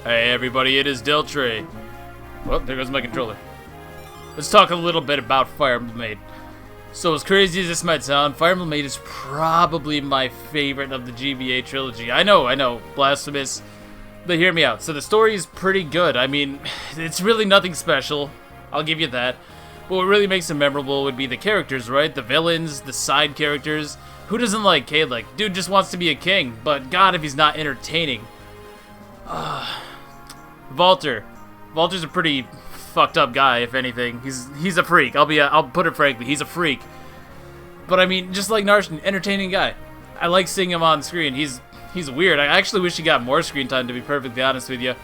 Hey everybody, it is Deltray. Well, there goes my controller. Let's talk a little bit about Fire Emblem 8. So as crazy as this might sound, Fire Emblem 8 is probably my favorite of the GBA trilogy. I know, blasphemous, but hear me out. So the story is pretty good. I mean, it's really nothing special, I'll give you that. But what really makes it memorable would be the characters, right? The villains, the side characters. Who doesn't like Cade? Like, dude just wants to be a king, but god if he's not entertaining. Valter's a pretty fucked up guy, if anything. He's a freak. I'll put it frankly, he's a freak. But I mean, just like Narshan, entertaining guy. I like seeing him on screen. He's weird. I actually wish he got more screen time, to be perfectly honest with you.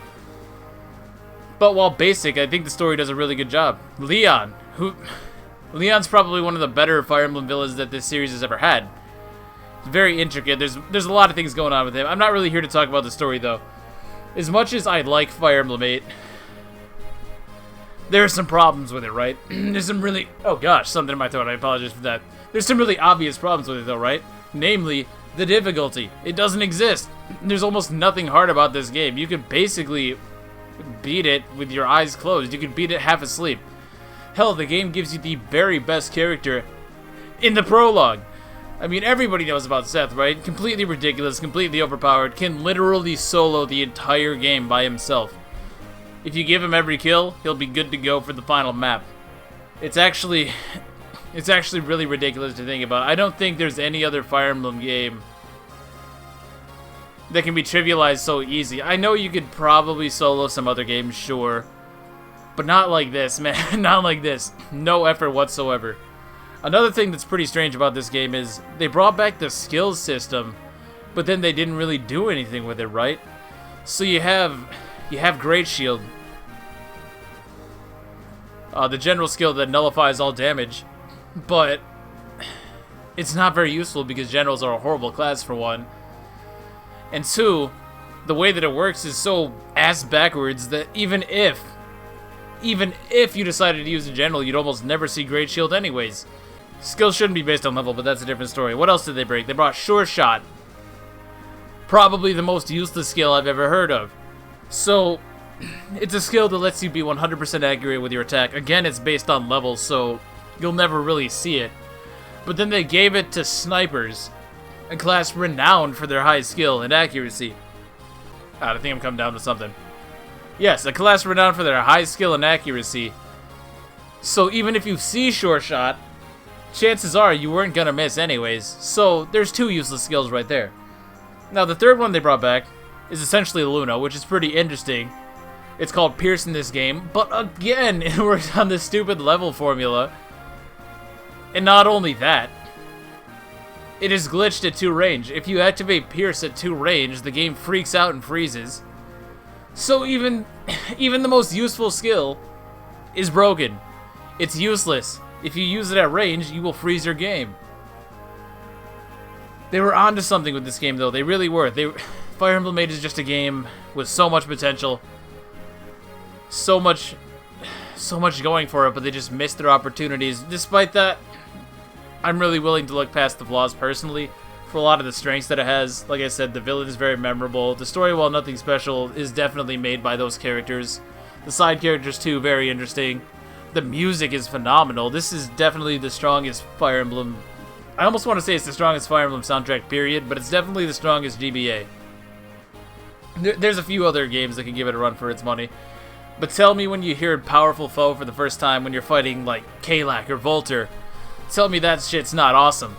But while basic, I think the story does a really good job. Leon's probably one of the better Fire Emblem villains that this series has ever had. It's very intricate. There's a lot of things going on with him. I'm not really here to talk about the story though. As much as I like Fire Emblem 8, there are some problems with it, right? There's some really... Oh gosh, something in my throat, I apologize for that. There's some really obvious problems with it though, right? Namely, the difficulty. It doesn't exist. There's almost nothing hard about this game. You could basically beat it with your eyes closed. You could beat it half asleep. Hell, the game gives you the very best character in the prologue. I mean, everybody knows about Seth, right? Completely ridiculous, completely overpowered, can literally solo the entire game by himself. If you give him every kill, he'll be good to go for the final map. It's actually really ridiculous to think about. I don't think there's any other Fire Emblem game that can be trivialized so easy. I know you could probably solo some other games, sure, but not like this, man. Not like this. No effort whatsoever. Another thing that's pretty strange about this game is they brought back the skills system, but then they didn't really do anything with it, right? So you have Great Shield, the general skill that nullifies all damage, but it's not very useful because generals are a horrible class for one, and two, the way that it works is so ass backwards that even if you decided to use a general, you'd almost never see Great Shield anyways. Skills shouldn't be based on level, but that's a different story. What else did they break? They brought Sure Shot. Probably the most useless skill I've ever heard of. So, it's a skill that lets you be 100% accurate with your attack. Again, it's based on levels, so you'll never really see it. But then they gave it to snipers, a class renowned for their high skill and accuracy. I think I'm coming down to something. Yes, a class renowned for their high skill and accuracy. So even if you see Sure Shot, chances are you weren't gonna miss anyways. So there's two useless skills right there. Now the third one they brought back is essentially Luna, which is pretty interesting. It's called Pierce in this game, but again, it works on this stupid level formula. And not only that, it is glitched at 2 range. If you activate Pierce at 2 range, the game freaks out and freezes. So even the most useful skill is broken. It's useless. If you use it at range, you will freeze your game. They were onto something with this game, though. They really were. Fire Emblem 8 is just a game with so much potential, so much going for it, but they just missed their opportunities. Despite that, I'm really willing to look past the flaws personally for a lot of the strengths that it has. Like I said, the villain is very memorable. The story, while nothing special, is definitely made by those characters. The side characters, too, very interesting. The music is phenomenal. This is definitely the strongest Fire Emblem. I almost want to say it's the strongest Fire Emblem soundtrack, period, but it's definitely the strongest GBA. There's a few other games that can give it a run for its money. But tell me when you hear Powerful Foe for the first time when you're fighting, like, Kalak or Volter. Tell me that shit's not awesome.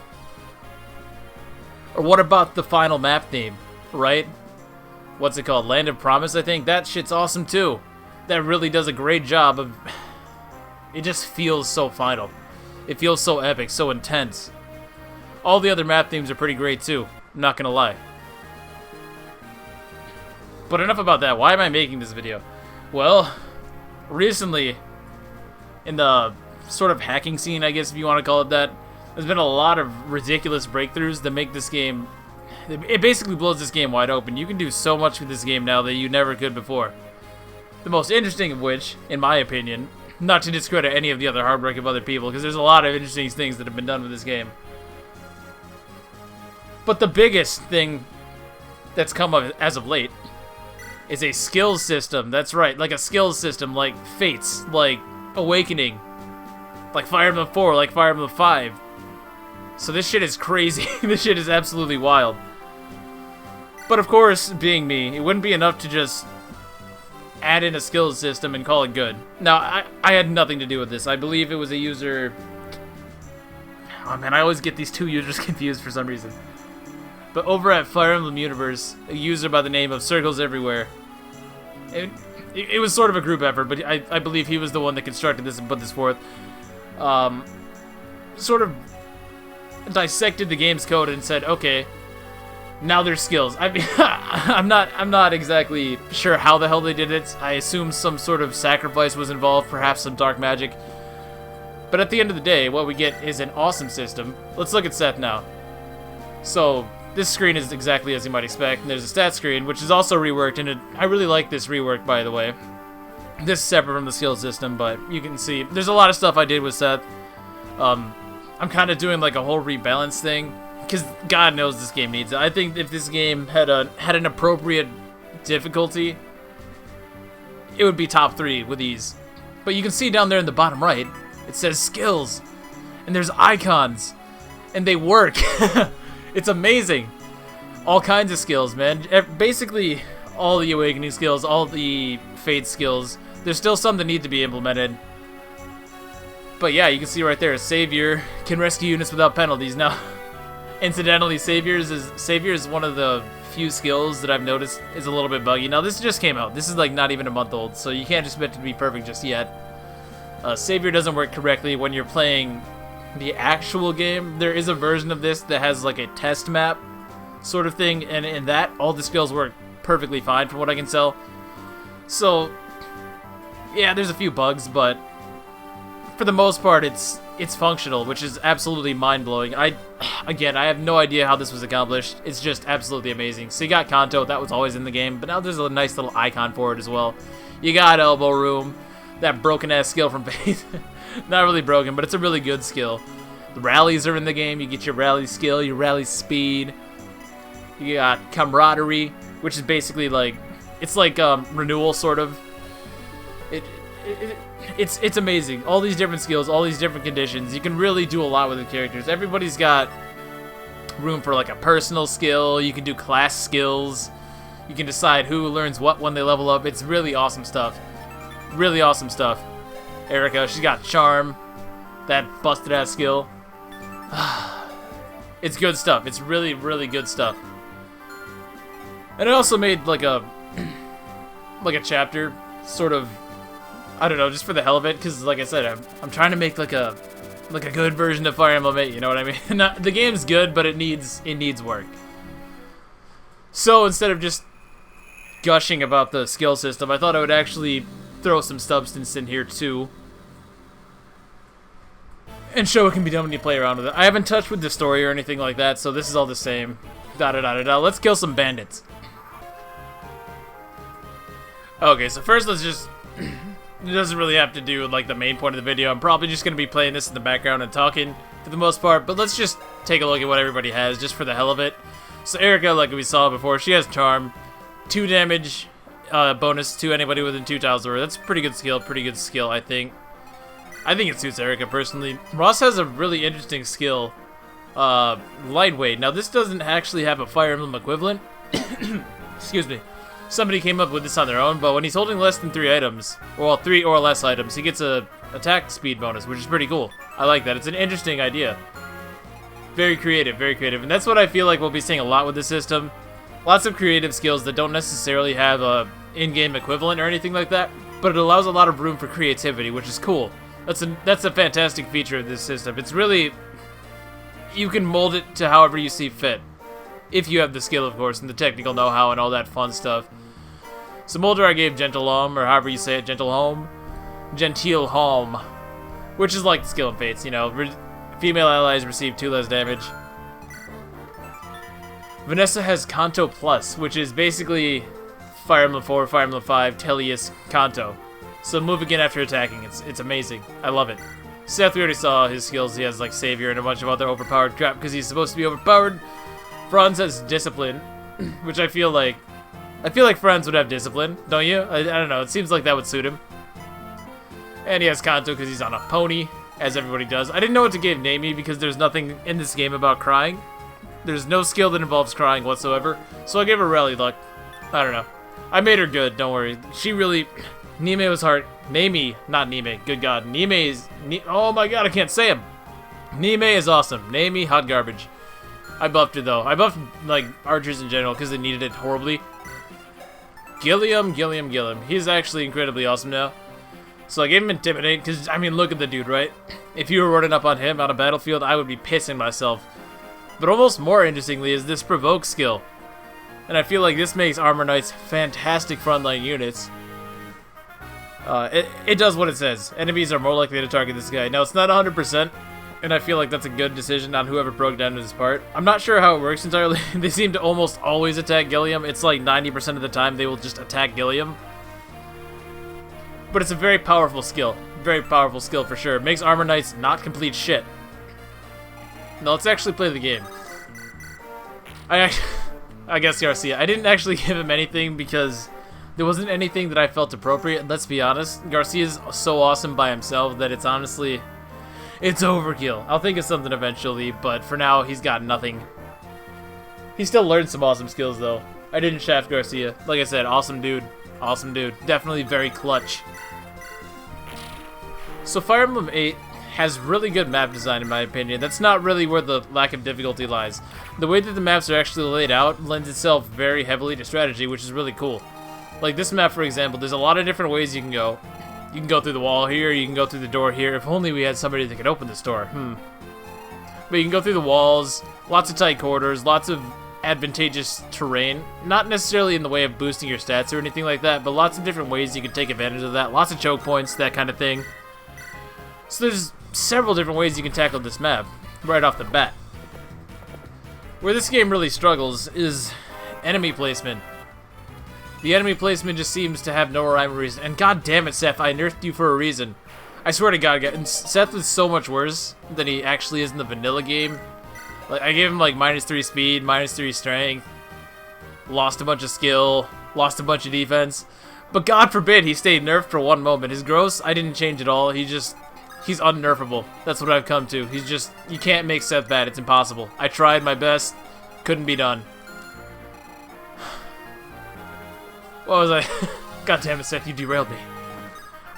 Or what about the final map theme, right? What's it called? Land of Promise, I think? That shit's awesome, too. That really does a great job of... It just feels so final. It feels so epic, so intense. All the other map themes are pretty great too, I'm not gonna lie. But enough about that. Why am I making this video? Well, recently, in the sort of hacking scene, I guess if you want to call it that, there's been a lot of ridiculous breakthroughs that make this game... It basically blows this game wide open. You can do so much with this game now that you never could before. The most interesting of which, in my opinion, not to discredit any of the other hard work of other people, because there's a lot of interesting things that have been done with this game. But the biggest thing that's come up as of late is a skills system. That's right, like a skills system, like Fates, like Awakening, like Fire Emblem 4, like Fire Emblem 5. So this shit is crazy. This shit is absolutely wild. But of course, being me, it wouldn't be enough to just add in a skills system and call it good. Now, I had nothing to do with this. I believe it was a user... Oh man, I always get these two users confused for some reason. But over at Fire Emblem Universe, a user by the name of Circles Everywhere. It was sort of a group effort, but I believe he was the one that constructed this and put this forth. Sort of dissected the game's code and said, okay, now there's skills. I mean, I'm not exactly sure how the hell they did it. I assume some sort of sacrifice was involved, perhaps some dark magic. But at the end of the day, what we get is an awesome system. Let's look at Seth now. So this screen is exactly as you might expect, and there's a stat screen, which is also reworked, and I really like this rework, by the way. This is separate from the skill system, but you can see there's a lot of stuff I did with Seth. I'm kind of doing like a whole rebalance thing, because God knows this game needs it. I think if this game had an appropriate difficulty, it would be top 3 with ease. But you can see down there in the bottom right, it says skills, and there's icons, and they work. It's amazing. All kinds of skills, man. Basically, all the Awakening skills, all the Fate skills. There's still some that need to be implemented. But yeah, you can see right there, Savior can rescue units without penalties. Now, incidentally, Savior is one of the few skills that I've noticed is a little bit buggy. Now, this just came out. This is like not even a month old, so you can't expect it to be perfect just yet. Savior doesn't work correctly when you're playing the actual game. There is a version of this that has like a test map sort of thing, and in that, all the skills work perfectly fine from what I can tell. So, yeah, there's a few bugs, but for the most part, it's functional, which is absolutely mind-blowing. Again, I have no idea how this was accomplished. It's just absolutely amazing. So you got Kanto, that was always in the game, but now there's a nice little icon for it as well. You got Elbow Room, that broken-ass skill from Faith. Not really broken, but it's a really good skill. The rallies are in the game. You get your rally skill, your rally speed. You got Camaraderie, which is basically like, it's like renewal, sort of. It's amazing. All these different skills, all these different conditions. You can really do a lot with the characters. Everybody's got room for like a personal skill. You can do class skills. You can decide who learns what when they level up. It's really awesome stuff. Really awesome stuff. Erica, she's got Charm. That busted-ass skill. It's good stuff. It's really, really good stuff. And I also made like a chapter, sort of, I don't know, just for the hell of it, because like I said, I'm trying to make like a good version of Fire Emblem 8, you know what I mean? The game's good, but it needs work. So instead of just gushing about the skill system, I thought I would actually throw some substance in here too, and show it can be done when you play around with it. I haven't touched with the story or anything like that, so this is all the same. Da-da-da-da-da. Let's kill some bandits. Okay, so first let's just... It doesn't really have to do with like the main point of the video. I'm probably just going to be playing this in the background and talking for the most part, but let's just take a look at what everybody has just for the hell of it. So Erica, like we saw before, she has Charm. 2 damage bonus to anybody within 2 tiles over. That's pretty good skill, I think. I think it suits Erica personally. Ross has a really interesting skill, Lightweight. Now this doesn't actually have a Fire Emblem equivalent. Excuse me. Somebody came up with this on their own, but when he's holding less than 3 items, well, 3 or less items, he gets a attack speed bonus, which is pretty cool. I like that. It's an interesting idea. Very creative, and that's what I feel like we'll be seeing a lot with this system. Lots of creative skills that don't necessarily have a in-game equivalent or anything like that, but it allows a lot of room for creativity, which is cool. That's a fantastic feature of this system. It's really, you can mold it to however you see fit, if you have the skill, of course, and the technical know-how and all that fun stuff. So Molder I gave Gentle Home, or however you say it, Gentle Home, which is like the skill in Fates, you know. Female allies receive 2 less damage. Vanessa has Kanto Plus, which is basically Fire Emblem 4, Fire Emblem 5, Teleus, Kanto. So move again after attacking. It's amazing. I love it. Seth, we already saw his skills. He has like Savior and a bunch of other overpowered crap because he's supposed to be overpowered. Franz has Discipline, which I feel like I feel like Friends would have discipline, don't you? I don't know, it seems like that would suit him. And he has Kanto because he's on a pony, as everybody does. I didn't know what to give Namie because there's nothing in this game about crying. There's no skill that involves crying whatsoever, so I gave her rally luck. I don't know. I made her good, don't worry. She really... Nime was hard. Namie, not Nime. Good God. Nime is... oh my God, I can't say him. Nime is awesome. Namie, hot garbage. I buffed her though. I buffed, like, archers in general because they needed it horribly. Gilliam. He's actually incredibly awesome now. So I gave him Intimidate because, I mean, look at the dude, right? If you were running up on him on a battlefield, I would be pissing myself. But almost more interestingly is this Provoke skill. And I feel like this makes Armor Knights fantastic frontline units. It does what it says. Enemies are more likely to target this guy. Now, it's not 100%, and I feel like that's a good decision on whoever broke down this part. I'm not sure how it works entirely. They seem to almost always attack Gilliam. It's like 90% of the time they will just attack Gilliam. But it's a very powerful skill. Very powerful skill for sure. It makes Armor Knights not complete shit. Now, let's actually play the game. I guess Garcia. I didn't actually give him anything because there wasn't anything that I felt appropriate. Let's be honest. Garcia's so awesome by himself that it's honestly... it's overkill. I'll think of something eventually, but for now, he's got nothing. He still learned some awesome skills, though. I didn't shaft Garcia. Like I said, awesome dude. Awesome dude. Definitely very clutch. So Fire Emblem 8 has really good map design, in my opinion. That's not really where the lack of difficulty lies. The way that the maps are actually laid out lends itself very heavily to strategy, which is really cool. Like this map, for example, there's a lot of different ways you can go. You can go through the wall here, you can go through the door here. If only we had somebody that could open this door. But you can go through the walls, lots of tight quarters, lots of advantageous terrain. Not necessarily in the way of boosting your stats or anything like that, but lots of different ways you can take advantage of that. Lots of choke points, that kind of thing. So there's several different ways you can tackle this map right off the bat. Where this game really struggles is enemy placement. The enemy placement just seems to have no rhyme or reason. And god damn it, Seth, I nerfed you for a reason. I swear to God, and Seth is so much worse than he actually is in the vanilla game. Like, I gave him like -3 speed, -3 strength, lost a bunch of skill, lost a bunch of defense. But God forbid he stayed nerfed for one moment. His gross, I didn't change at all. He's unnerfable. That's what I've come to. You can't make Seth bad. It's impossible. I tried my best. Couldn't be done. What was I? God damn it, Seth, you derailed me.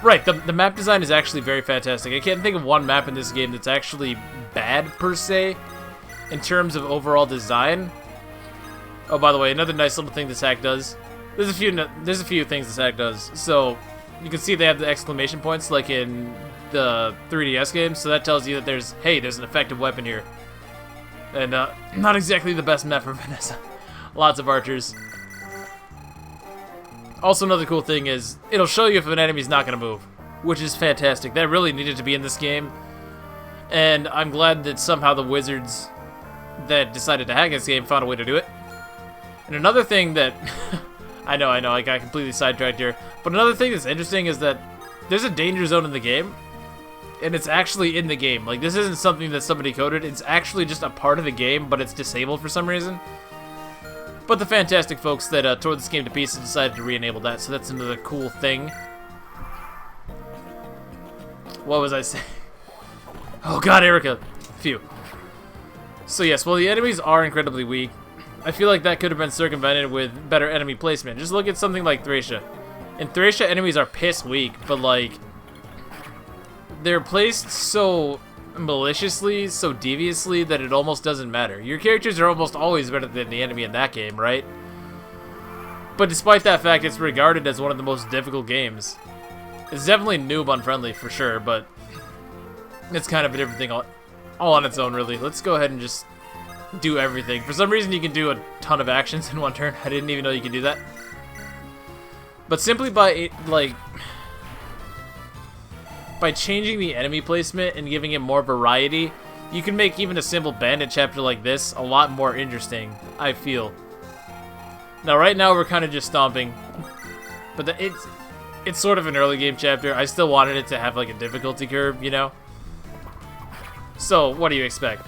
Right, the map design is actually very fantastic. I can't think of one map in this game that's actually bad, per se, in terms of overall design. Oh, by the way, another nice little thing this hack does. There's a few things this hack does. So, you can see they have the exclamation points, like in the 3DS games, so that tells you that there's an effective weapon here. And, not exactly the best map for Vanessa. Lots of archers. Also, another cool thing is, it'll show you if an enemy's not going to move, which is fantastic. That really needed to be in this game, and I'm glad that somehow the wizards that decided to hack this game found a way to do it. And another thing that... I know, I got completely sidetracked here, but another thing that's interesting is that there's a danger zone in the game, and it's actually in the game. Like, this isn't something that somebody coded, it's actually just a part of the game, but it's disabled for some reason. But the fantastic folks that tore this game to pieces decided to re-enable that, so that's another cool thing. What was I saying? Oh god, Erica! Phew. So yes, well, the enemies are incredibly weak. I feel like that could have been circumvented with better enemy placement. Just look at something like Thracia. In Thracia, enemies are piss weak, but like... they're placed so maliciously, so deviously, that it almost doesn't matter. Your characters are almost always better than the enemy in that game, right? But despite that fact, it's regarded as one of the most difficult games. It's definitely noob unfriendly for sure, but it's kind of a different thing all on its own, really. Let's go ahead and just do everything. For some reason, you can do a ton of actions in one turn. I didn't even know you could do that. But simply by, like... by changing the enemy placement and giving it more variety, you can make even a simple bandit chapter like this a lot more interesting, I feel. Now, right now, we're kind of just stomping. But it's sort of an early game chapter. I still wanted it to have, like, a difficulty curve, you know? So, what do you expect?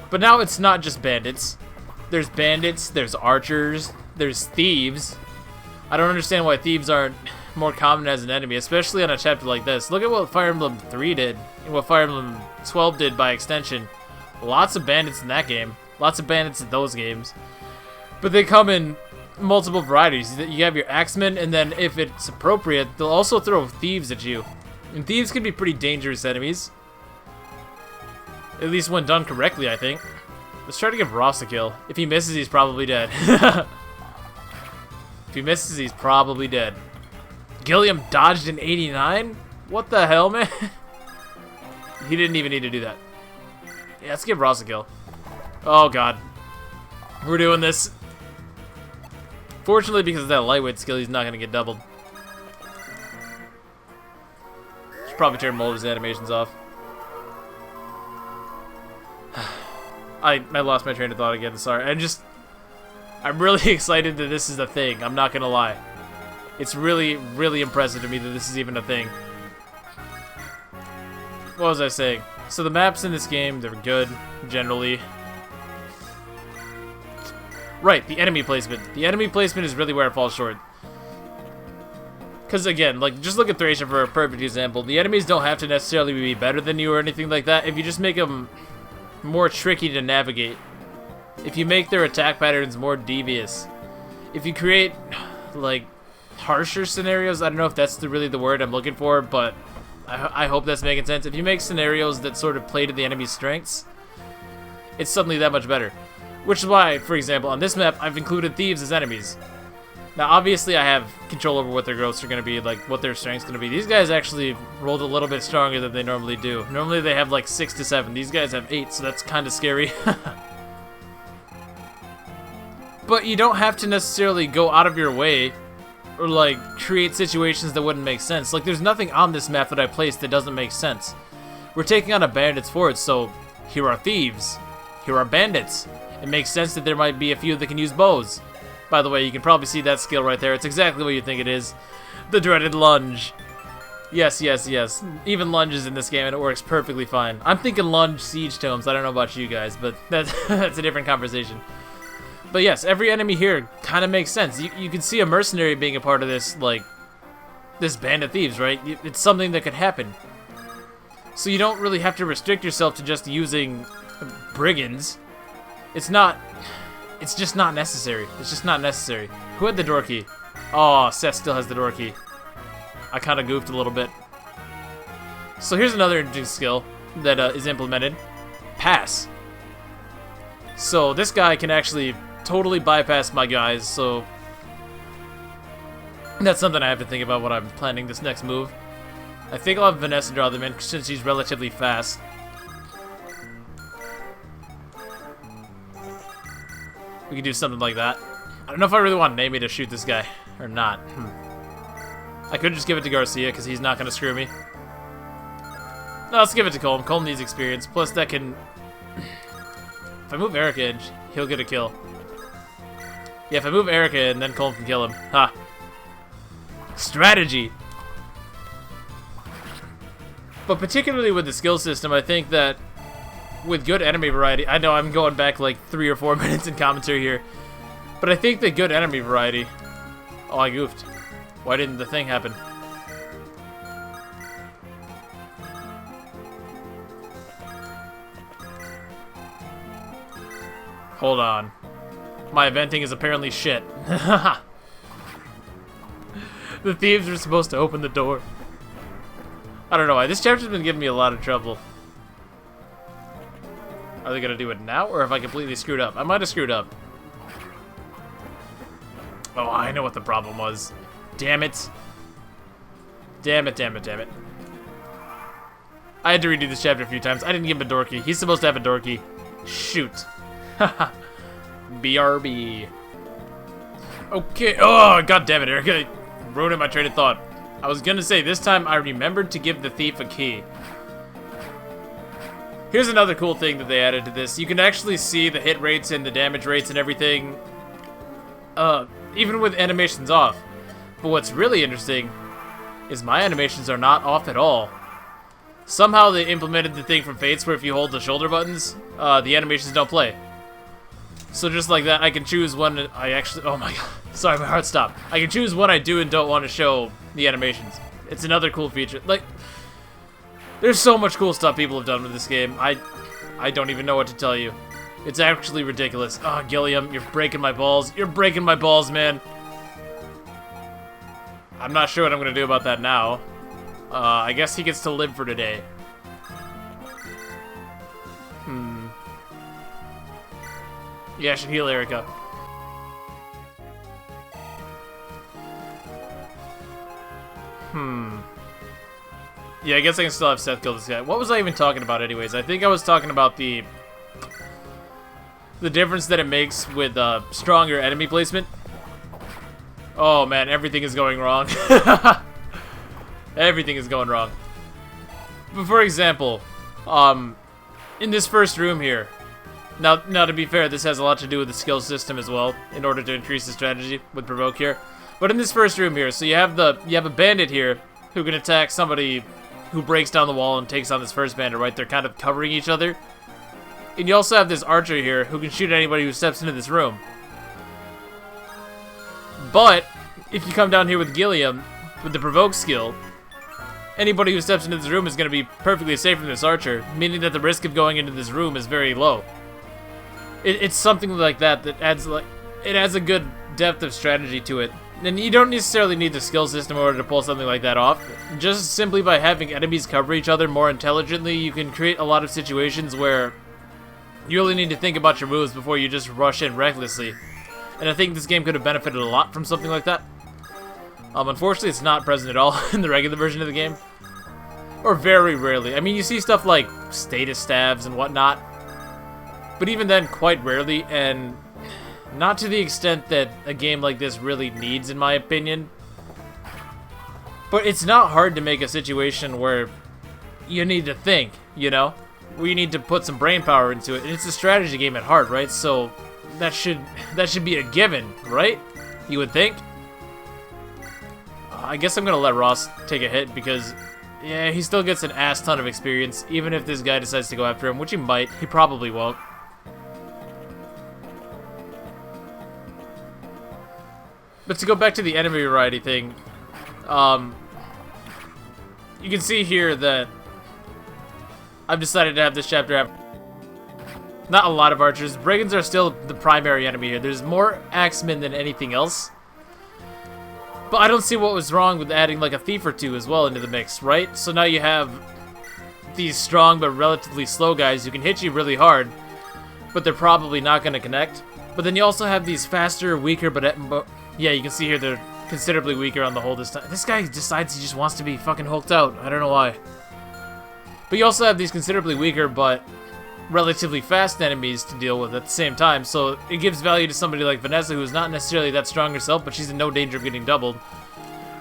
But now it's not just bandits. There's archers, there's thieves, I don't understand why thieves aren't more common as an enemy, especially on a chapter like this. Look at what Fire Emblem 3 did, and what Fire Emblem 12 did by extension. Lots of bandits in that game. Lots of bandits in those games. But they come in multiple varieties. You have your axemen, and then if it's appropriate, they'll also throw thieves at you. And thieves can be pretty dangerous enemies. At least when done correctly, I think. Let's try to give Ross a kill. If he misses, he's probably dead. If he misses, he's probably dead. Gilliam dodged in 89? What the hell, man? He didn't even need to do that. Yeah, let's give Ross a kill. Oh, God. We're doing this. Fortunately, because of that lightweight skill, he's not going to get doubled. Should probably turn Mulder's animations off. I lost my train of thought again, sorry. I'm really excited that this is a thing, I'm not going to lie. It's really, really impressive to me that this is even a thing. What was I saying? So the maps in this game, they're good, generally. Right, the enemy placement. The enemy placement is really where it falls short. Because again, like, just look at Thracia for a perfect example. The enemies don't have to necessarily be better than you or anything like that. If you just make them more tricky to navigate. If you make their attack patterns more devious. If you create, like, harsher scenarios. I don't know if that's really the word I'm looking for, but I hope that's making sense. If you make scenarios that sort of play to the enemy's strengths, it's suddenly that much better. Which is why, for example, on this map, I've included thieves as enemies. Now, obviously, I have control over what their growths are going to be, like, what their strength's going to be. These guys actually rolled a little bit stronger than they normally do. Normally, they have, like, 6 to 7. These guys have 8, so that's kind of scary. But you don't have to necessarily go out of your way or, like, create situations that wouldn't make sense. Like, there's nothing on this map that I placed that doesn't make sense. We're taking on a bandits fort, so here are thieves. Here are bandits. It makes sense that there might be a few that can use bows. By the way, you can probably see that skill right there. It's exactly what you think it is. The dreaded lunge. Yes, yes, yes. Even lunges in this game, and it works perfectly fine. I'm thinking lunge siege tomes. I don't know about you guys, but that's a different conversation. But yes, every enemy here kind of makes sense. You can see a mercenary being a part of this, like, this band of thieves, right? It's something that could happen. So you don't really have to restrict yourself to just using brigands. It's just not necessary. It's just not necessary. Who had the door key? Oh, Seth still has the door key. I kind of goofed a little bit. So here's another interesting skill that is implemented. Pass. So this guy can actually totally bypass my guys, so that's something I have to think about when I'm planning this next move. I think I'll have Vanessa draw them in since she's relatively fast. We could do something like that. I don't know if I really want Naomi to shoot this guy or not. I could just give it to Garcia because he's not going to screw me. No, let's give it to Colm. Colm needs experience. Plus, that can... If I move Erica in, he'll get a kill. Yeah, if I move Erica in, then Colm can kill him. Ha! Strategy! But particularly with the skill system, I think that with good enemy variety... I know I'm going back like 3 or 4 minutes in commentary here. But I think that good enemy variety... Oh, I goofed. Why didn't the thing happen? Hold on. My eventing is apparently shit. The thieves are supposed to open the door. I don't know why. This chapter's been giving me a lot of trouble. Are they gonna do it now, or have I completely screwed up? I might have screwed up. Oh, I know what the problem was. Damn it. Damn it, damn it, damn it. I had to redo this chapter a few times. I didn't give him a door key. He's supposed to have a door key. Shoot. Haha. BRB. Okay. Oh, god damn it, Erica. Ruining my train of thought. I was gonna say, this time I remembered to give the thief a key. Here's another cool thing that they added to this. You can actually see the hit rates and the damage rates and everything, even with animations off. But what's really interesting is my animations are not off at all. Somehow they implemented the thing from Fates where if you hold the shoulder buttons, the animations don't play. So just like that, I can choose when I actually... Oh my god. Sorry, my heart stopped. I can choose when I do and don't want to show the animations. It's another cool feature. Like, there's so much cool stuff people have done with this game. I don't even know what to tell you. It's actually ridiculous. Oh, Gilliam, you're breaking my balls. You're breaking my balls, man. I'm not sure what I'm going to do about that now. I guess he gets to live for today. Yeah, I should heal Erica. Yeah, I guess I can still have Seth kill this guy. What was I even talking about anyways? I think I was talking about the difference that it makes with stronger enemy placement. Oh man, everything is going wrong. Everything is going wrong. But for example, in this first room here, now to be fair, this has a lot to do with the skill system as well, in order to increase the strategy with provoke here. But in this first room here, so you have a bandit here who can attack somebody who breaks down the wall and takes on this first bandit, right? They're kind of covering each other. And you also have this archer here who can shoot anybody who steps into this room. But if you come down here with Gilliam, with the provoke skill, anybody who steps into this room is going to be perfectly safe from this archer, meaning that the risk of going into this room is very low. It's something like that that adds a good depth of strategy to it. And you don't necessarily need the skill system in order to pull something like that off. Just simply by having enemies cover each other more intelligently, you can create a lot of situations where you really need to think about your moves before you just rush in recklessly. And I think this game could have benefited a lot from something like that. Unfortunately, it's not present at all in the regular version of the game. Or very rarely. I mean, you see stuff like status stabs and whatnot. But even then, quite rarely, and not to the extent that a game like this really needs, in my opinion. But it's not hard to make a situation where you need to think, you know? Where you need to put some brain power into it. And it's a strategy game at heart, right? So that should be a given, right? You would think. I guess I'm gonna let Ross take a hit because, yeah, he still gets an ass ton of experience, even if this guy decides to go after him, which he might. He probably won't. But to go back to the enemy variety thing, you can see here that I've decided to have this chapter have not a lot of archers. Brigands are still the primary enemy here. There's more axemen than anything else. But I don't see what was wrong with adding like a thief or two as well into the mix, right? So now you have these strong but relatively slow guys who can hit you really hard, but they're probably not going to connect. But then you also have these faster, weaker, but yeah, you can see here they're considerably weaker on the whole this time. This guy decides he just wants to be fucking hulked out. I don't know why. But you also have these considerably weaker but relatively fast enemies to deal with at the same time, so it gives value to somebody like Vanessa, who's not necessarily that strong herself, but she's in no danger of getting doubled.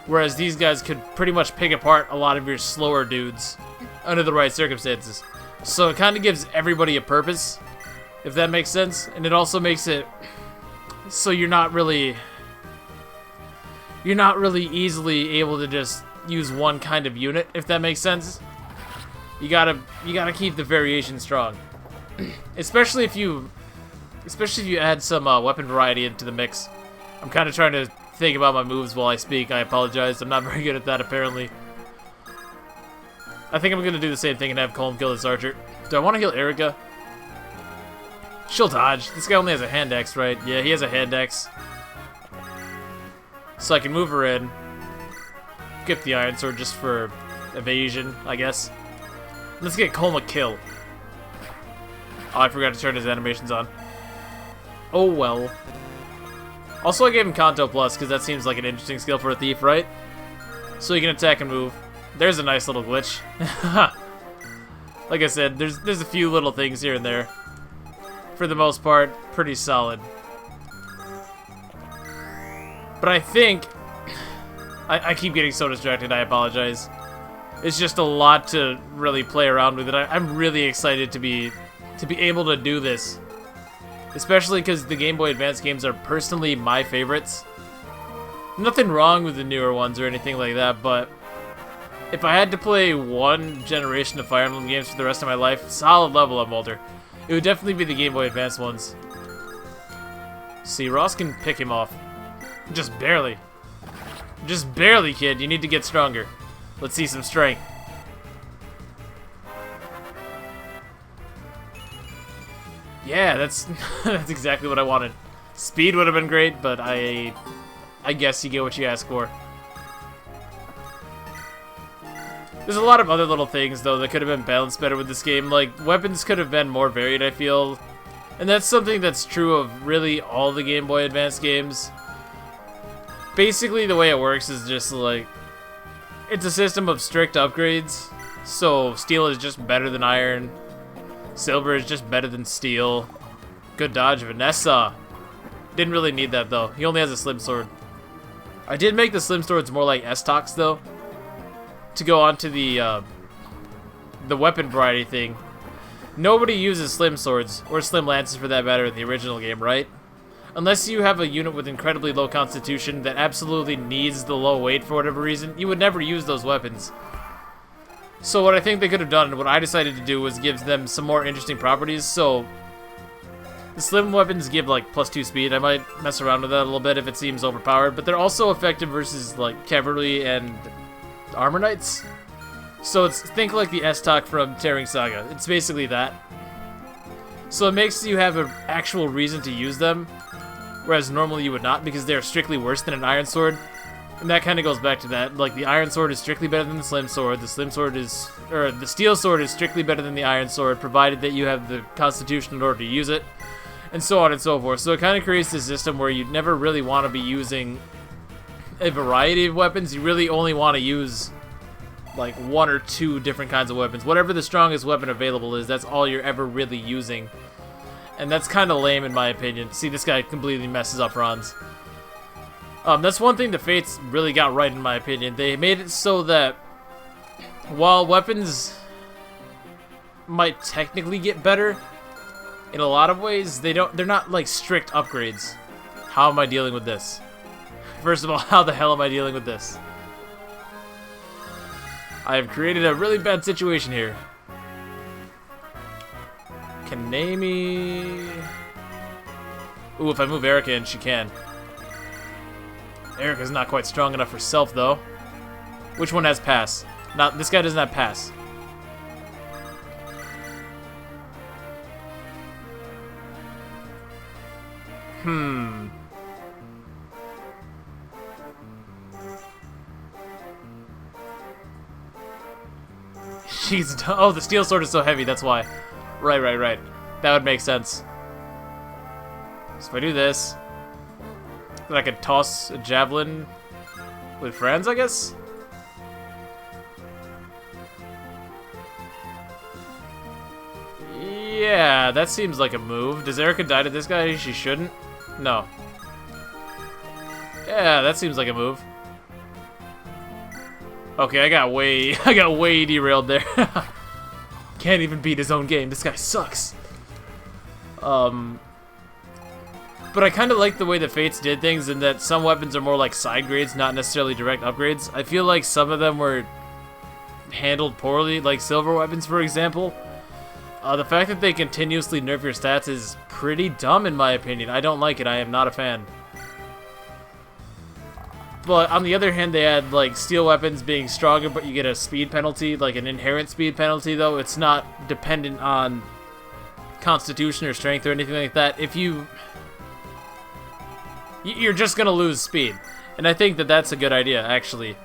Whereas these guys could pretty much pick apart a lot of your slower dudes under the right circumstances. So it kind of gives everybody a purpose, if that makes sense, and it also makes it so you're not really easily able to just use one kind of unit, if that makes sense. You gotta keep the variation strong. Especially if you add some weapon variety into the mix. I'm kind of trying to think about my moves while I speak. I apologize. I'm not very good at that, apparently. I think I'm gonna do the same thing and have Colm kill this archer. Do I want to heal Erica? She'll dodge. This guy only has a hand axe, right? Yeah, he has a hand axe. So I can move her in. Get the Iron Sword just for evasion, I guess. Let's get Colm a kill. Oh, I forgot to turn his animations on. Oh well. Also, I gave him Kanto Plus, because that seems like an interesting skill for a thief, right? So he can attack and move. There's a nice little glitch. Like I said, there's a few little things here and there. For the most part, pretty solid. But I think... I keep getting so distracted, I apologize. It's just a lot to really play around with it. I'm really excited to be able to do this. Especially because the Game Boy Advance games are personally my favorites. Nothing wrong with the newer ones or anything like that, but if I had to play one generation of Fire Emblem games for the rest of my life, solid level I'm older, it would definitely be the Game Boy Advance ones. See, Ross can pick him off. Just barely. Just barely, kid. You need to get stronger. Let's see some strength. Yeah, that's that's exactly what I wanted. Speed would have been great, but I guess you get what you ask for. There's a lot of other little things, though, that could have been balanced better with this game. Like, weapons could have been more varied, I feel. And that's something that's true of really all the Game Boy Advance games. Basically, the way it works is just, like, it's a system of strict upgrades. So, steel is just better than iron. Silver is just better than steel. Good dodge, Vanessa. Didn't really need that, though. He only has a slim sword. I did make the slim swords more like S-Tox, though, to go on to the weapon variety thing. Nobody uses slim swords, or slim lances for that matter, in the original game, right? Unless you have a unit with incredibly low constitution that absolutely needs the low weight for whatever reason, you would never use those weapons. So what I think they could have done, and what I decided to do, was give them some more interesting properties. So the slim weapons give like +2 speed. I might mess around with that a little bit if it seems overpowered, but they're also effective versus like cavalry and armor knights. So it's, think like the S-Talk from Tearing Saga. It's basically that. So it makes you have an actual reason to use them, whereas normally you would not, because they're strictly worse than an iron sword. And that kind of goes back to that. Like, the iron sword is strictly better than the slim sword. The slim sword is, or the steel sword is strictly better than the iron sword, provided that you have the constitution in order to use it, and so on and so forth. So it kind of creates this system where you never really want to be using a variety of weapons. You really only want to use like 1 or 2 different kinds of weapons. Whatever the strongest weapon available is, that's all you're ever really using. And that's kind of lame in my opinion. See, this guy completely messes up runs. That's one thing the Fates really got right in my opinion. They made it so that while weapons might technically get better, in a lot of ways, they're not like strict upgrades. How am I dealing with this? First of all, how the hell am I dealing with this? I have created a really bad situation here. Kanemi... Ooh, if I move Erica in, she can. Erica's not quite strong enough herself, though. Which one has pass? Not this guy doesn't have pass. She's... Oh, the steel sword is so heavy, that's why. Right. That would make sense. So if I do this, then I could toss a javelin with friends, I guess? Yeah, that seems like a move. Does Erica die to this guy? She shouldn't. No. Yeah, that seems like a move. Okay, I got way derailed there. Can't even beat his own game. This guy sucks. But I kind of like the way the Fates did things in that some weapons are more like side grades, not necessarily direct upgrades. I feel like some of them were handled poorly, like silver weapons, for example. The fact that they continuously nerf your stats is pretty dumb in my opinion. I don't like it. I am not a fan. But on the other hand, they had like steel weapons being stronger, but you get a speed penalty, like an inherent speed penalty, though. It's not dependent on constitution or strength or anything like that. If you're just gonna lose speed. And I think that that's a good idea, actually.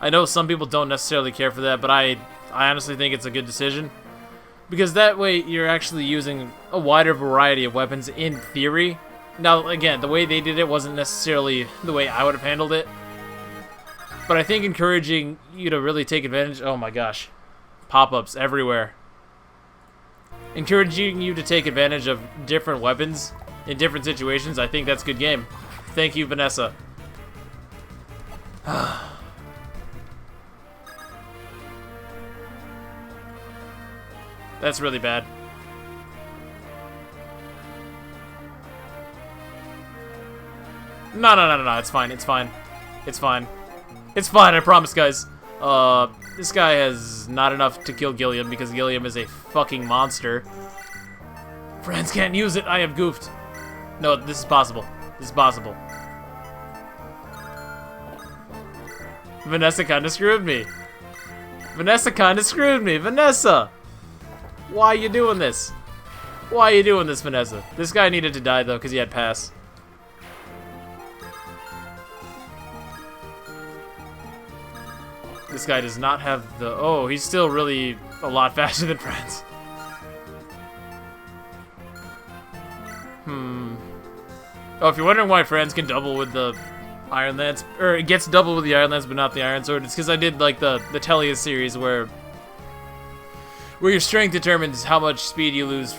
I know some people don't necessarily care for that, but I honestly think it's a good decision. Because that way, you're actually using a wider variety of weapons in theory. Now, again, the way they did it wasn't necessarily the way I would have handled it. But I think encouraging you to really take advantage... Oh my gosh. Pop-ups everywhere. Encouraging you to take advantage of different weapons in different situations, I think that's good game. Thank you, Vanessa. That's really bad. No, it's fine, it's fine. It's fine. It's fine, I promise, guys. This guy has not enough to kill Gilliam because Gilliam is a fucking monster. Friends can't use it, I have goofed. No, this is possible. This is possible. Vanessa kind of screwed me. Vanessa kind of screwed me. Vanessa! Why are you doing this? Why are you doing this, Vanessa? This guy needed to die, though, because he had pass. This guy does not have the... Oh, he's still really a lot faster than Franz. Oh, if you're wondering why Franz can double with the Iron Lance, or it gets double with the Iron Lance but not the Iron Sword, it's because I did like the Tellius series where your strength determines how much speed you lose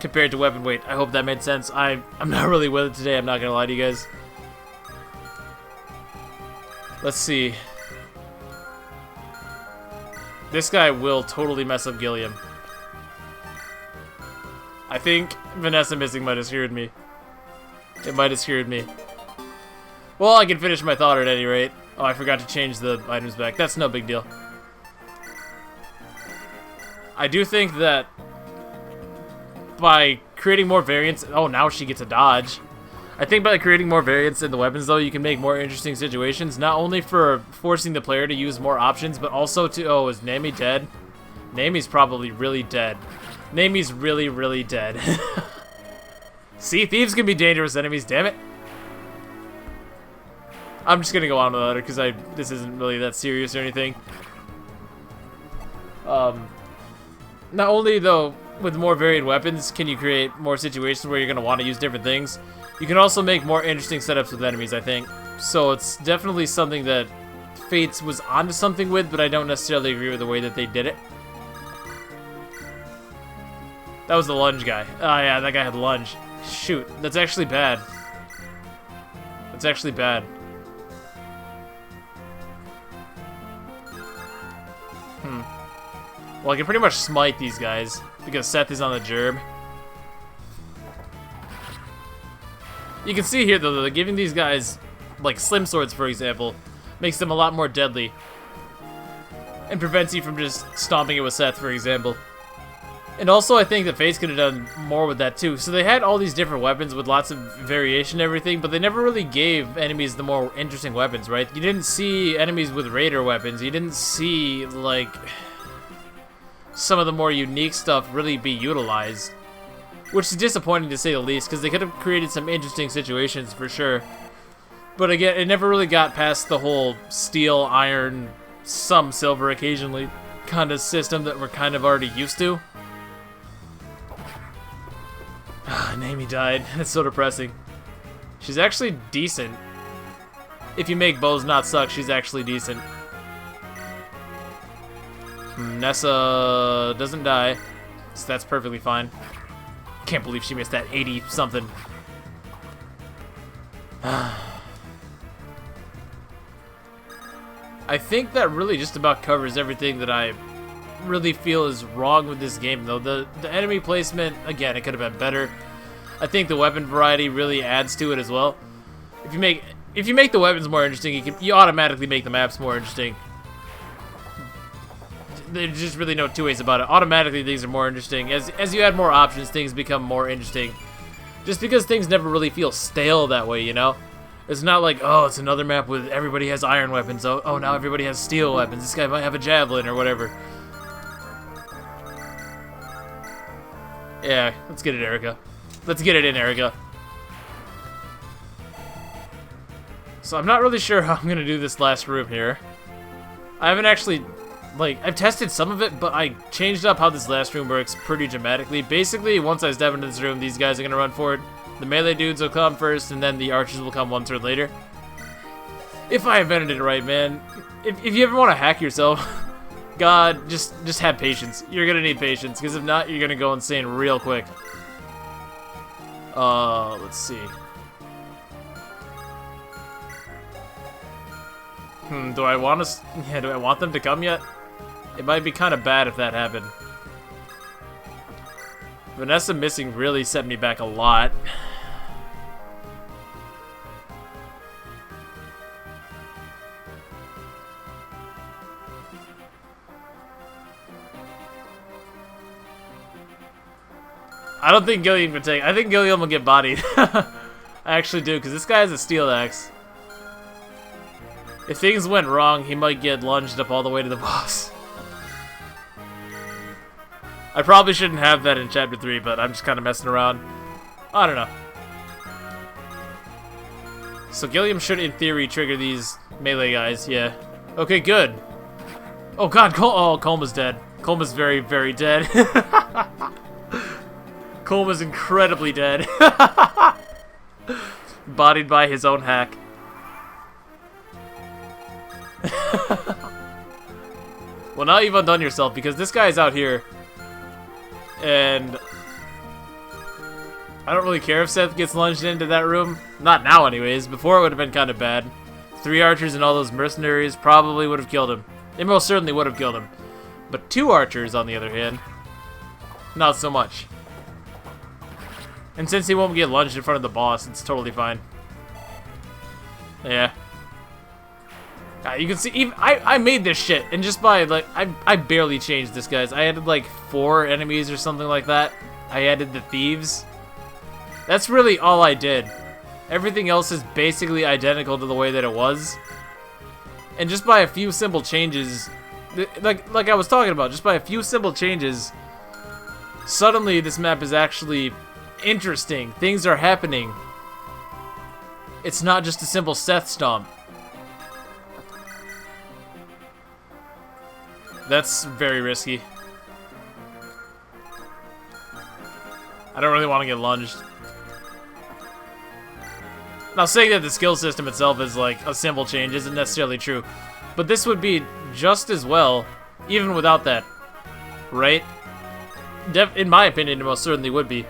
compared to weapon weight. I hope that made sense. I'm not really with it today, I'm not gonna lie to you guys. Let's see. This guy will totally mess up Gilliam. I think Vanessa missing might have screwed me. It might have screwed me. Well, I can finish my thought at any rate. Oh, I forgot to change the items back. That's no big deal. I do think that by creating more variants... Oh, now she gets a dodge. I think by creating more variants in the weapons, though, you can make more interesting situations. Not only for forcing the player to use more options, but also to... Oh, is Nami dead? Nami's probably really dead. Nami's really, really dead. See, thieves can be dangerous enemies, damn it. I'm just gonna go on with it because this isn't really that serious or anything. Not only though, with more varied weapons, can you create more situations where you're gonna want to use different things. You can also make more interesting setups with enemies, I think. So it's definitely something that Fates was onto something with, but I don't necessarily agree with the way that they did it. That was the lunge guy. Oh yeah, that guy had lunge. Shoot, that's actually bad. That's actually bad. Well, I can pretty much smite these guys because Seth is on the gerb. You can see here, though, that giving these guys, like slim swords, for example, makes them a lot more deadly. And prevents you from just stomping it with Seth, for example. And also, I think that Fates could have done more with that, too. So they had all these different weapons with lots of variation and everything, but they never really gave enemies the more interesting weapons, right? You didn't see enemies with Raider weapons. You didn't see, like, some of the more unique stuff really be utilized. Which is disappointing, to say the least, because they could have created some interesting situations, for sure. But again, it never really got past the whole steel, iron, some silver occasionally kind of system that we're kind of already used to. Nami died. That's so depressing. She's actually decent. If you make bows not suck, she's actually decent. Nessa doesn't die, so that's perfectly fine. Can't believe she missed that 80-something. I think that really just about covers everything that I really feel is wrong with this game, though. The enemy placement, again, it could have been better. I think the weapon variety really adds to it as well. If you make the weapons more interesting, you automatically make the maps more interesting. There's just really no two ways about it. Automatically, things are more interesting. As you add more options, things become more interesting. Just because things never really feel stale that way, you know? It's not like, oh, it's another map with everybody has iron weapons. Oh, now everybody has steel weapons. This guy might have a javelin or whatever. Yeah, let's get it, Erica. Let's get it in, Erica. So I'm not really sure how I'm going to do this last room here. I haven't actually, like, I've tested some of it, but I changed up how this last room works pretty dramatically. Basically, once I step into this room, these guys are going to run forward. The melee dudes will come first, and then the archers will come one turn later. If I invented it right, man. If you ever want to hack yourself, God, just have patience. You're going to need patience, because if not, you're going to go insane real quick. Let's see. Do I want them to come yet? It might be kind of bad if that happened. Vanessa missing really set me back a lot. I don't think Gilliam can take. I think Gilliam will get bodied. I actually do, because this guy has a steel axe. If things went wrong, he might get lunged up all the way to the boss. I probably shouldn't have that in Chapter 3, but I'm just kind of messing around. I don't know. So Gilliam should, in theory, trigger these melee guys, yeah. Okay, good. Oh god, Colma's dead. Colma's very, very dead. Colma's incredibly dead. Bodied by his own hack. Well, now you've undone yourself, because this guy's out here. And I don't really care if Seth gets lunged into that room. Not now, anyways. Before, it would have been kind of bad. 3 archers and all those mercenaries probably would have killed him. They most certainly would have killed him. But 2 archers, on the other hand, not so much. And since he won't get lunged in front of the boss, it's totally fine. Yeah. You can see, even I made this shit, and just by, like, I barely changed this, guys. I added, like, 4 enemies or something like that. I added the thieves. That's really all I did. Everything else is basically identical to the way that it was. And just by a few simple changes, like I was talking about, just by a few simple changes, suddenly this map is actually interesting. Things are happening. It's not just a simple Seth stomp. That's very risky. I don't really want to get lunged. Now, saying that the skill system itself is like a simple change isn't necessarily true, but this would be just as well, even without that, right? In my opinion, it most certainly would be.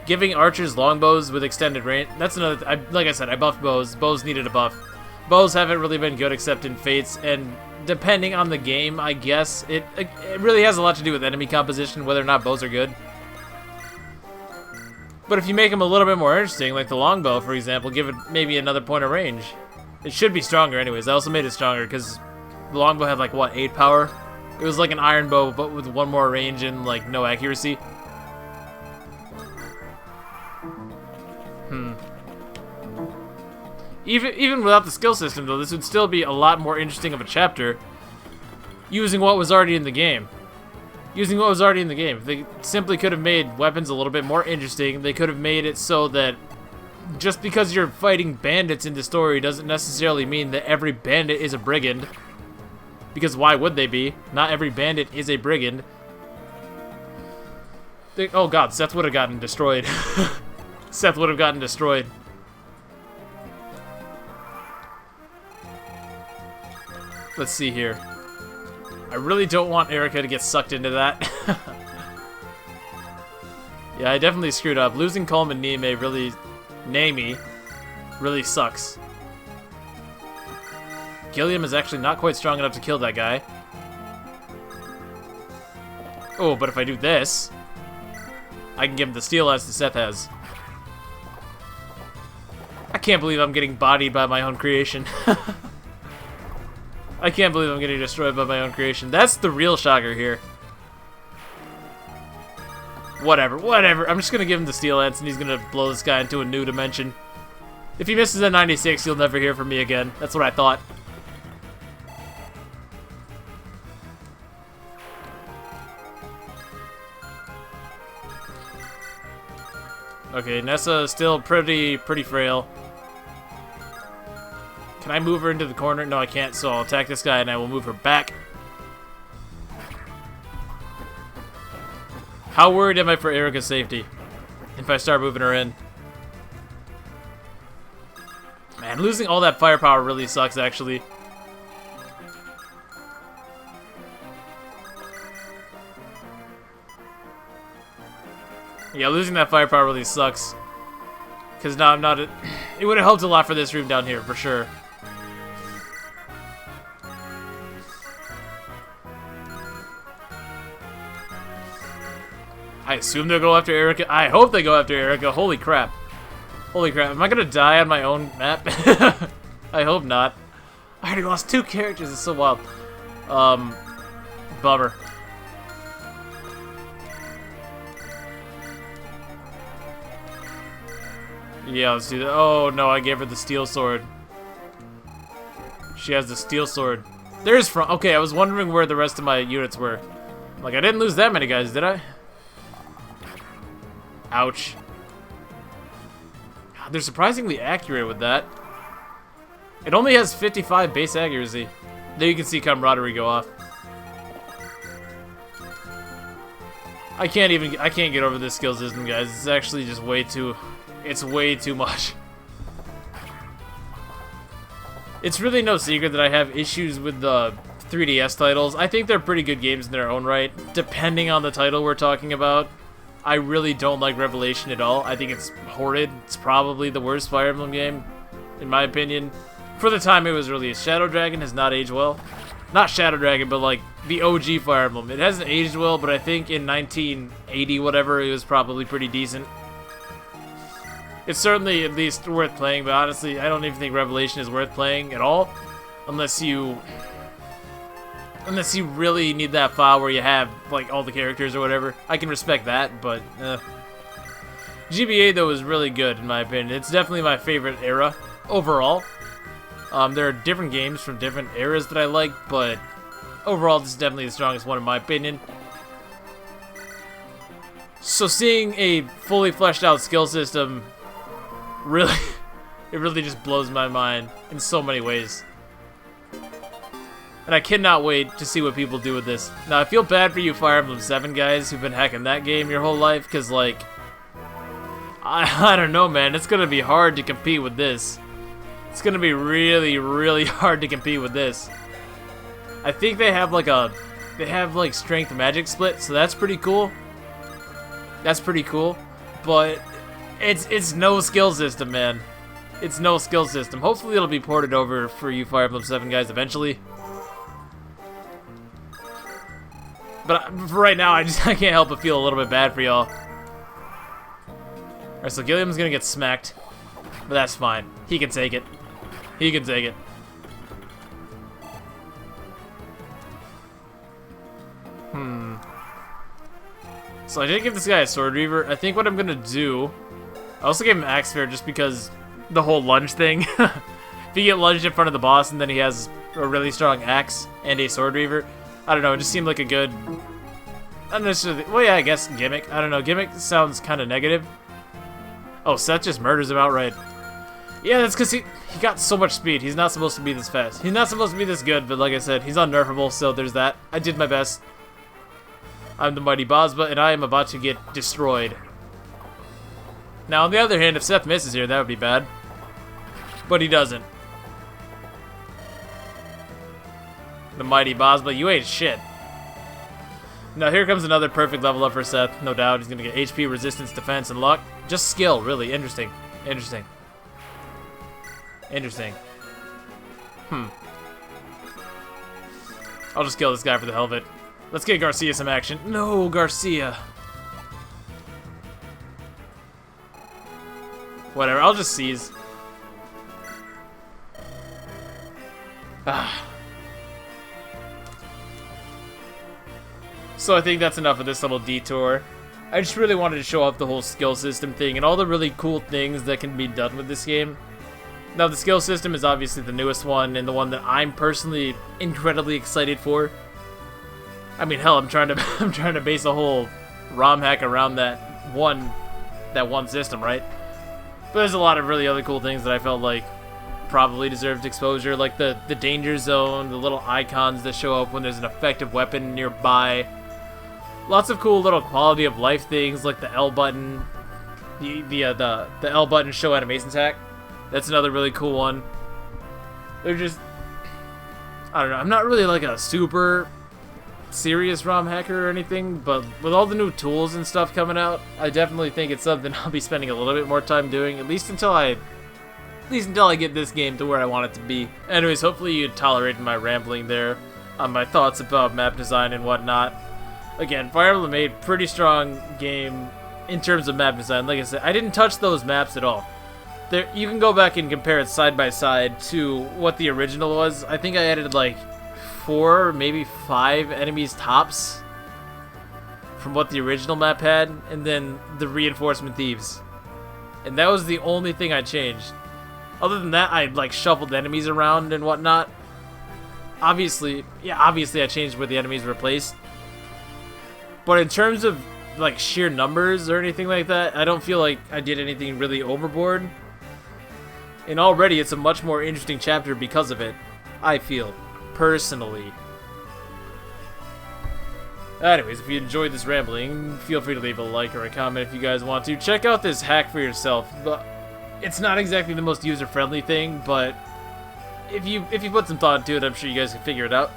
Giving archers longbows with extended range, that's another, like I said, I buffed bows. Bows needed a buff. Bows haven't really been good except in Fates, and depending on the game, I guess, it really has a lot to do with enemy composition, whether or not bows are good. But if you make them a little bit more interesting, like the longbow, for example, give it maybe another point of range. It should be stronger anyways. I also made it stronger because the longbow had like, what, 8 power? It was like an iron bow, but with 1 more range and like no accuracy. Even without the skill system, though, this would still be a lot more interesting of a chapter using what was already in the game. If they simply could have made weapons a little bit more interesting, they could have made it so that just because you're fighting bandits in the story doesn't necessarily mean that every bandit is a brigand. Because why would they be? Not every bandit is a brigand. Oh god, Seth would have gotten destroyed. Seth would have gotten destroyed. Let's see here. I really don't want Erica to get sucked into that. Yeah, I definitely screwed up. Losing Colm and Nami really sucks. Gilliam is actually not quite strong enough to kill that guy. Oh, but if I do this, I can give him the steel as the Seth has. I can't believe I'm getting bodied by my own creation. I can't believe I'm getting destroyed by my own creation. That's the real shocker here. Whatever. I'm just gonna give him the steel lance and he's gonna blow this guy into a new dimension. If he misses at 96, he'll never hear from me again. That's what I thought. Okay, Nessa is still pretty frail. Can I move her into the corner? No, I can't, so I'll attack this guy and I will move her back. How worried am I for Erica's safety if I start moving her in? Man, losing all that firepower really sucks, actually. Yeah, losing that firepower really sucks. Because now I'm not... It would have helped a lot for this room down here, for sure. I assume they'll go after Erica. I hope they go after Erica. Holy crap. Holy crap. Am I going to die on my own map? I hope not. I already lost 2 characters. It's so wild. Bummer. Yeah, let's do that. Oh, no, I gave her the steel sword. She has the steel sword. There's from... Okay, I was wondering where the rest of my units were. Like, I didn't lose that many guys, did I? Ouch. God, they're surprisingly accurate with that. It only has 55 base accuracy. There you can see camaraderie go off. I can't get over this skill system, guys. It's actually just way too... It's way too much. It's really no secret that I have issues with the 3DS titles. I think they're pretty good games in their own right, depending on the title we're talking about. I really don't like Revelation at all. I think it's horrid. It's probably the worst Fire Emblem game, in my opinion. For the time it was released, Shadow Dragon has not aged well. Not Shadow Dragon, but like the OG Fire Emblem. It hasn't aged well, but I think in 1980, whatever, it was probably pretty decent. It's certainly at least worth playing, but honestly, I don't even think Revelation is worth playing at all. Unless you really need that file where you have, like, all the characters or whatever. I can respect that, but, GBA, though, is really good, in my opinion. It's definitely my favorite era, overall. There are different games from different eras that I like, but overall, this is definitely the strongest one, in my opinion. So seeing a fully fleshed out skill system, really, it really just blows my mind in so many ways. And I cannot wait to see what people do with this. Now, I feel bad for you Fire Emblem 7 guys who've been hacking that game your whole life, because, like, I don't know, man. It's going to be hard to compete with this. It's going to be really, really hard to compete with this. I think they have, like, strength magic split, so that's pretty cool. That's pretty cool. But it's no skill system, man. It's no skill system. Hopefully it'll be ported over for you Fire Emblem 7 guys eventually. But for right now, I can't help but feel a little bit bad for y'all. Alright, so Gilliam's gonna get smacked. But that's fine. He can take it. He can take it. So I did give this guy a Sword Reaver. I think what I'm gonna do... I also gave him Axe Fair just because the whole lunge thing. If you get lunged in front of the boss and then he has a really strong axe and a Sword Reaver, I don't know, it just seemed like a good... Not necessarily... Well, yeah, I guess gimmick. I don't know, gimmick sounds kind of negative. Oh, Seth just murders him outright. Yeah, that's because he got so much speed. He's not supposed to be this fast. He's not supposed to be this good, but like I said, he's unnerfable, so there's that. I did my best. I'm the mighty Bosba, and I am about to get destroyed. Now, on the other hand, if Seth misses here, that would be bad. But he doesn't. The mighty Bosba, you ain't shit. Now, here comes another perfect level up for Seth. No doubt, he's going to get HP, resistance, defense, and luck. Just skill, really. Interesting. Interesting. Interesting. I'll just kill this guy for the hell of it. Let's get Garcia some action. No, Garcia. Whatever, I'll just seize. So I think that's enough of this little detour. I just really wanted to show off the whole skill system thing and all the really cool things that can be done with this game. Now, the skill system is obviously the newest one and the one that I'm personally incredibly excited for. I mean, hell, I'm trying to base a whole ROM hack around that one system, right? But there's a lot of really other cool things that I felt like probably deserved exposure, like the danger zone, the little icons that show up when there's an effective weapon nearby. Lots of cool little quality of life things like the L button, the L button show animation hack. That's another really cool one. They're just, I don't know, I'm not really like a super serious ROM hacker or anything, but with all the new tools and stuff coming out, I definitely think it's something I'll be spending a little bit more time doing, at least until I get this game to where I want it to be. Anyways, hopefully you tolerated my rambling there on my thoughts about map design and whatnot. Again, Fire Emblem made pretty strong game in terms of map design. Like I said, I didn't touch those maps at all. There, you can go back and compare it side by side to what the original was. I think I added like 4, maybe 5 enemies tops from what the original map had, and then the Reinforcement Thieves. And that was the only thing I changed. Other than that, I like shuffled enemies around and whatnot. Obviously I changed where the enemies were placed. But in terms of like sheer numbers or anything like that, I don't feel like I did anything really overboard. And already it's a much more interesting chapter because of it, I feel, personally. Anyways, if you enjoyed this rambling, feel free to leave a like or a comment if you guys want to. Check out this hack for yourself. It's not exactly the most user-friendly thing, but if you put some thought into it, I'm sure you guys can figure it out.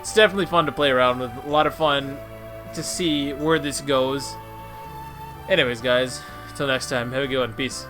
It's definitely fun to play around with. A lot of fun to see where this goes. Anyways, guys, until next time, have a good one. Peace.